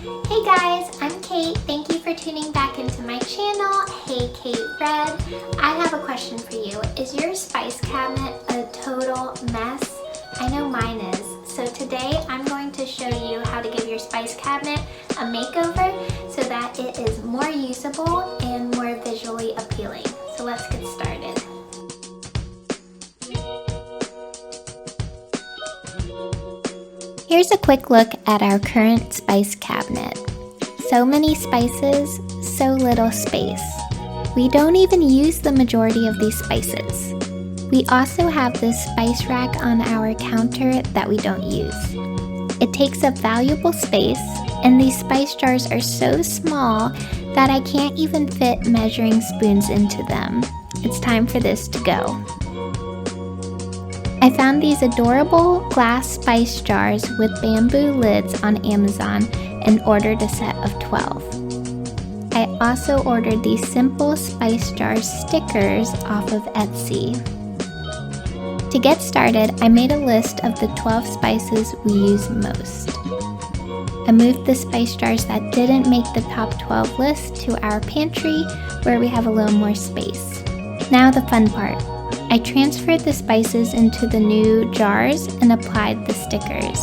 Hey guys, I'm Kate. Thank you for tuning back into my channel. Hey Kate Red. I have a question for you. Is your spice cabinet a total mess? I know mine is. So today I'm going to show you how to give your spice cabinet a makeover so that it is more usable and more visually appealing. So let's get started. Here's a quick look at our current spice cabinet. So many spices, so little space. We don't even use the majority of these spices. We also have this spice rack on our counter that we don't use. It takes up valuable space, and these spice jars are so small that I can't even fit measuring spoons into them. It's time for this to go. I found these adorable glass spice jars with bamboo lids on Amazon and ordered a set of 12. I also ordered these simple spice jar stickers off of Etsy. To get started, I made a list of the 12 spices we use most. I moved the spice jars that didn't make the top 12 list to our pantry where we have a little more space. Now the fun part. I transferred the spices into the new jars and applied the stickers.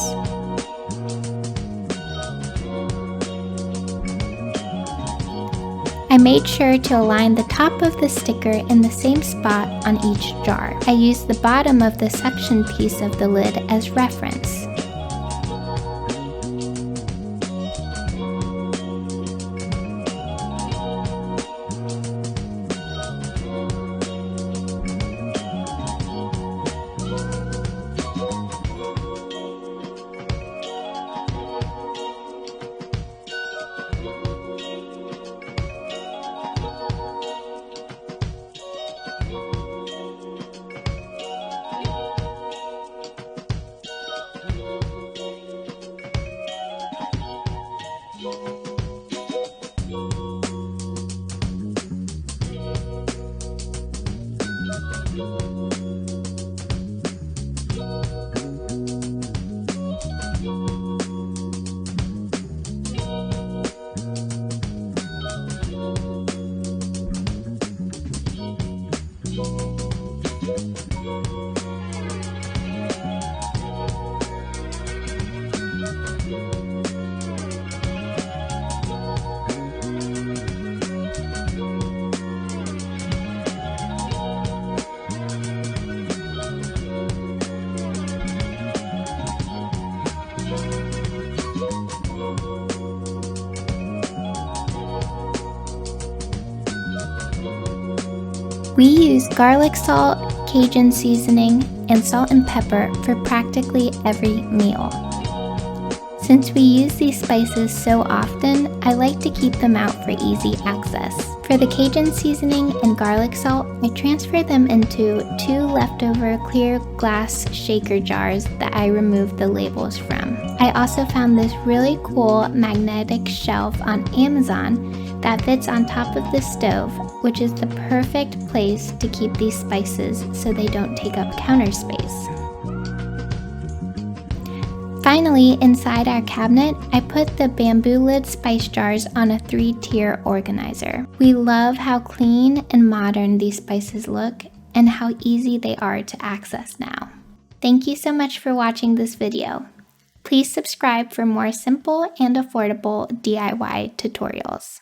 I made sure to align the top of the sticker in the same spot on each jar. I used the bottom of the suction piece of the lid as reference. We use garlic salt, Cajun seasoning, and salt and pepper for practically every meal. Since we use these spices so often, I like to keep them out for easy access. For the Cajun seasoning and garlic salt, I transfer them into 2 leftover clear glass shaker jars that I removed the labels from. I also found this really cool magnetic shelf on Amazon that fits on top of the stove, which is the perfect place to keep these spices so they don't take up counter space. Finally, inside our cabinet, I put the bamboo lid spice jars on a 3-tier organizer. We love how clean and modern these spices look and how easy they are to access now. Thank you so much for watching this video. Please subscribe for more simple and affordable DIY tutorials.